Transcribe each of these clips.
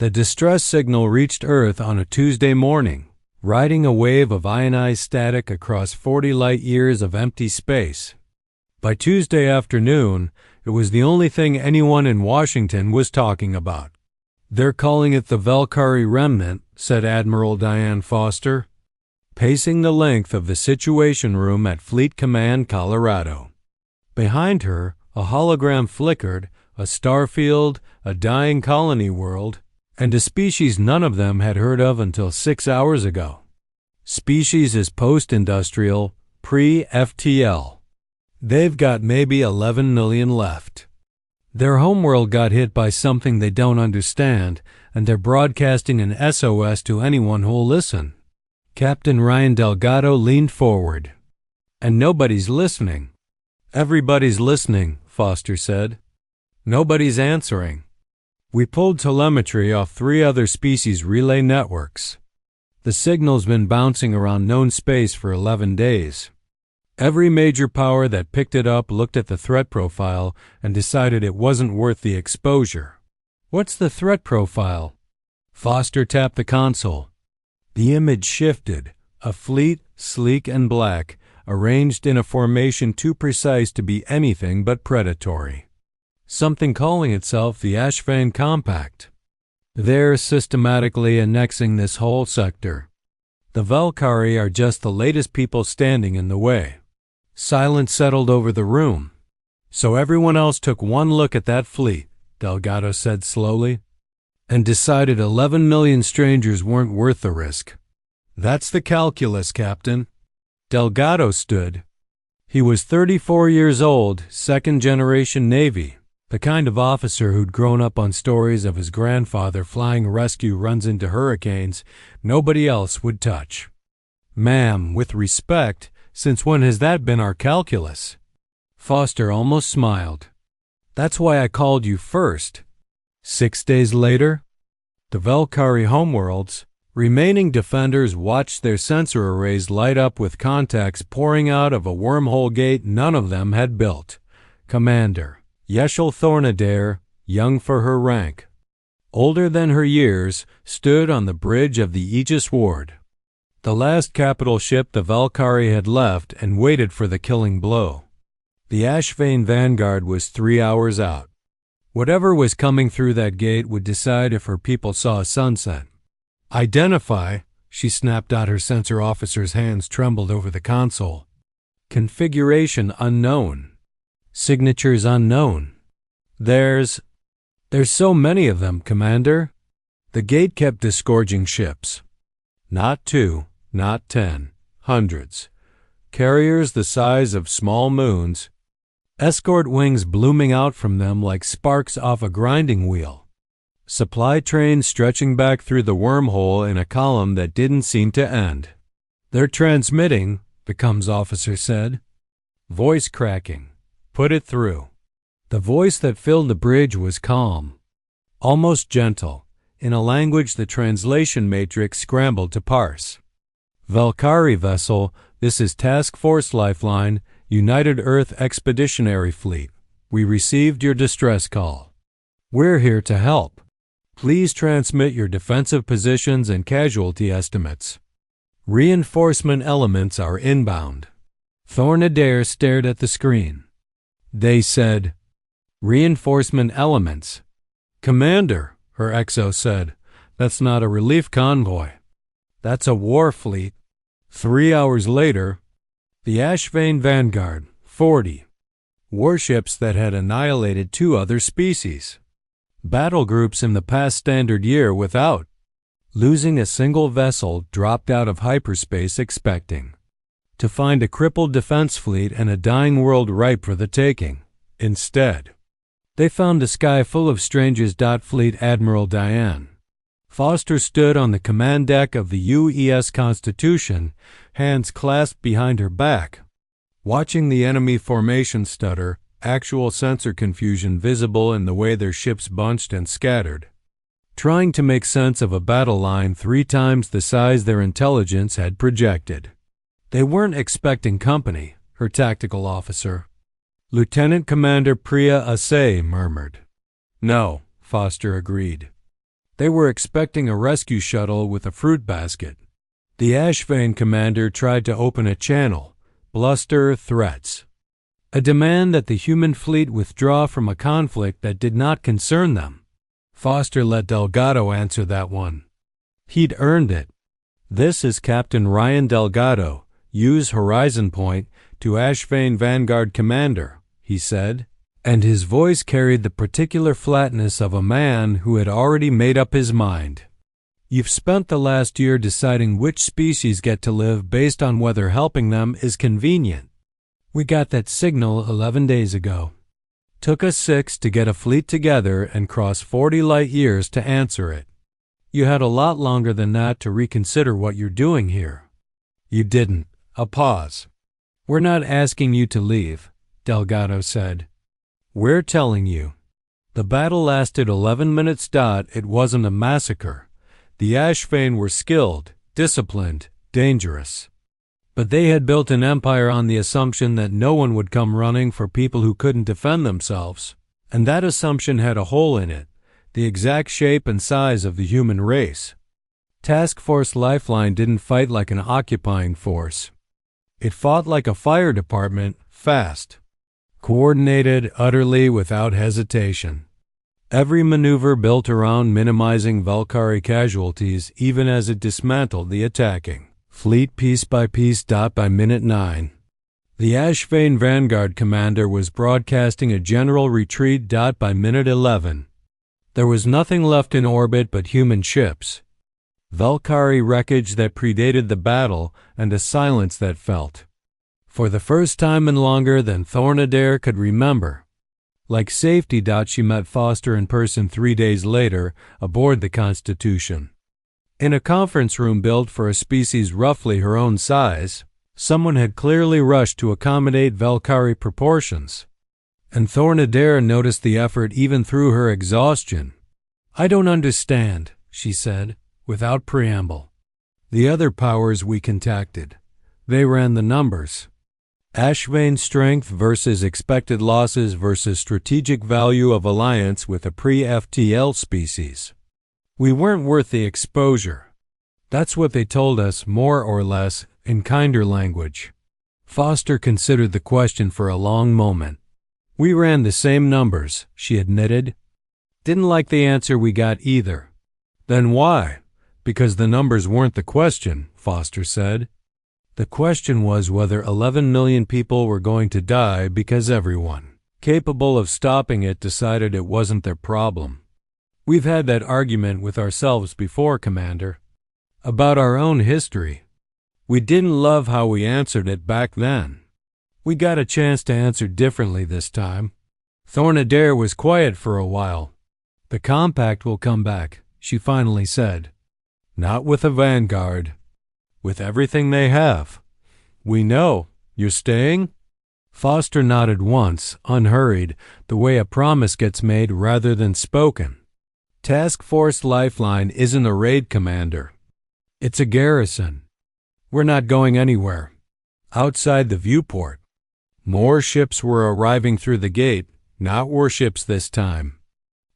The distress signal reached Earth on a Tuesday morning, riding a wave of ionized static across 40 light-years of empty space. By Tuesday afternoon, it was the only thing anyone in Washington was talking about. "They're calling it the Valkyrie Remnant," said Admiral Diane Foster, pacing the length of the Situation Room at Fleet Command, Colorado. Behind her, a hologram flickered, a starfield, a dying colony world, and a species none of them had heard of until 6 hours ago. Species is post-industrial, pre-FTL. They've got maybe 11 million left. Their homeworld got hit by something they don't understand, and they're broadcasting an SOS to anyone who'll listen. Captain Ryan Delgado leaned forward. "And nobody's listening." "Everybody's listening," Foster said. "Nobody's answering. We pulled telemetry off 3 other species relay networks. The signal's been bouncing around known space for 11 days. Every major power that picked it up looked at the threat profile and decided it wasn't worth the exposure." "What's the threat profile?" Foster tapped the console. The image shifted, a fleet, sleek and black, arranged in a formation too precise to be anything but predatory. Something calling itself the Ashvin Compact. They're systematically annexing this whole sector. The Valkyrie are just the latest people standing in the way. Silence settled over the room. "So everyone else took one look at that fleet," Delgado said slowly, "and decided 11 million strangers weren't worth the risk." "That's the calculus, Captain." Delgado stood. He was 34 years old, second-generation Navy, the kind of officer who'd grown up on stories of his grandfather flying rescue runs into hurricanes nobody else would touch. "Ma'am, with respect, since when has that been our calculus?" Foster almost smiled. "That's why I called you first." 6 days later, the Valkyrie homeworlds, remaining defenders watched their sensor arrays light up with contacts pouring out of a wormhole gate none of them had built. Commander Yeshel Thornadair, young for her rank, older than her years, stood on the bridge of the Aegis Ward. The last capital ship the Valkyrie had left and waited for the killing blow. The Ashvin Vanguard was 3 hours out. Whatever was coming through that gate would decide if her people saw a sunset. "Identify," she snapped out. Her sensor officer's hands trembled over the console. "Configuration unknown. Signatures unknown. There's so many of them, Commander." The gate kept disgorging ships. Not 2, not 10, hundreds. Carriers the size of small moons. Escort wings blooming out from them like sparks off a grinding wheel. Supply trains stretching back through the wormhole in a column that didn't seem to end. "They're transmitting," the comms officer said. Voice cracking. "Put it through." The voice that filled the bridge was calm, almost gentle, in a language the translation matrix scrambled to parse. "Valkyrie vessel, this is Task Force Lifeline, United Earth Expeditionary Fleet. We received your distress call. We're here to help. Please transmit your defensive positions and casualty estimates. Reinforcement elements are inbound." Thornadair stared at the screen. They said, "Reinforcement elements." "Commander," her XO said, "that's not a relief convoy. That's a war fleet." 3 hours later, the Ashvin Vanguard, 40. Warships that had annihilated 2 other species. Battle groups in the past standard year without losing a single vessel dropped out of hyperspace expecting to find a crippled defense fleet and a dying world ripe for the taking. Instead, they found a sky full of strangers. Fleet Admiral Diane Foster stood on the command deck of the UES Constitution, hands clasped behind her back, watching the enemy formation stutter, actual sensor confusion visible in the way their ships bunched and scattered, trying to make sense of a battle line 3 times the size their intelligence had projected. They weren't expecting company, her tactical officer, Lieutenant Commander Priya Asay, murmured. "No," Foster agreed. They were expecting a rescue shuttle with a fruit basket. The Ashvin commander tried to open a channel, bluster, threats. A demand that the human fleet withdraw from a conflict that did not concern them. Foster let Delgado answer that one. He'd earned it. "This is Captain Ryan Delgado. Use Horizon Point to Ashvin Vanguard Commander," he said, and his voice carried the particular flatness of a man who had already made up his mind. "You've spent the last year deciding which species get to live based on whether helping them is convenient. We got that signal 11 days ago. Took us 6 to get a fleet together and cross 40 light years to answer it. You had a lot longer than that to reconsider what you're doing here. You didn't." A pause. "We're not asking you to leave," Delgado said. "We're telling you. The battle lasted 11 minutes. It wasn't a massacre. The Ashvin were skilled, disciplined, dangerous. But they had built an empire on the assumption that no one would come running for people who couldn't defend themselves. And that assumption had a hole in it, the exact shape and size of the human race. Task Force Lifeline didn't fight like an occupying force. It fought like a fire department, fast. Coordinated, utterly without hesitation. Every maneuver built around minimizing Valkyrie casualties even as it dismantled the attacking fleet piece by piece. By minute 9. The Ashvin Vanguard commander was broadcasting a general retreat. By minute 11. There was nothing left in orbit but human ships. Valkyrie wreckage that predated the battle and a silence that felt, for the first time in longer than Thornadair could remember, like safety. She met Foster in person 3 days later aboard the Constitution. In a conference room built for a species roughly her own size, someone had clearly rushed to accommodate Valkyrie proportions, and Thornadair noticed the effort even through her exhaustion. "I don't understand," she said, without preamble. "The other powers we contacted, they ran the numbers. Ashvin strength versus expected losses versus strategic value of alliance with a pre-FTL species. We weren't worth the exposure. That's what they told us, more or less, in kinder language." Foster considered the question for a long moment. "We ran the same numbers," she admitted. "Didn't like the answer we got either." "Then why?" "Because the numbers weren't the question," Foster said. "The question was whether 11 million people were going to die because everyone capable of stopping it decided it wasn't their problem. We've had that argument with ourselves before, Commander, about our own history. We didn't love how we answered it back then. We got a chance to answer differently this time." Thornadair was quiet for a while. "The Compact will come back," she finally said. "Not with a Vanguard. With everything they have." "We know. You're staying?" Foster nodded once, unhurried, the way a promise gets made rather than spoken. "Task Force Lifeline isn't a raid, Commander. It's a garrison. We're not going anywhere. Outside the viewport. More ships were arriving through the gate, not warships this time,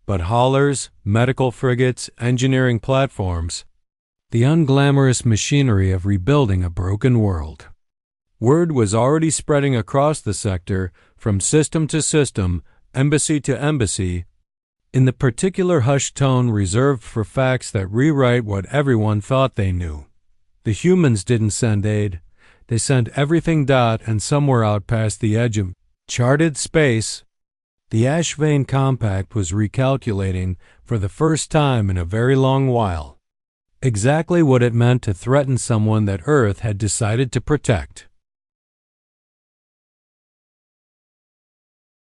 but haulers, medical frigates, engineering platforms, the unglamorous machinery of rebuilding a broken world." Word was already spreading across the sector, from system to system, embassy to embassy, in the particular hushed tone reserved for facts that rewrite what everyone thought they knew. The humans didn't send aid. They sent everything. And somewhere out past the edge of charted space, the Ashvin Compact was recalculating, for the first time in a very long while, exactly what it meant to threaten someone that Earth had decided to protect.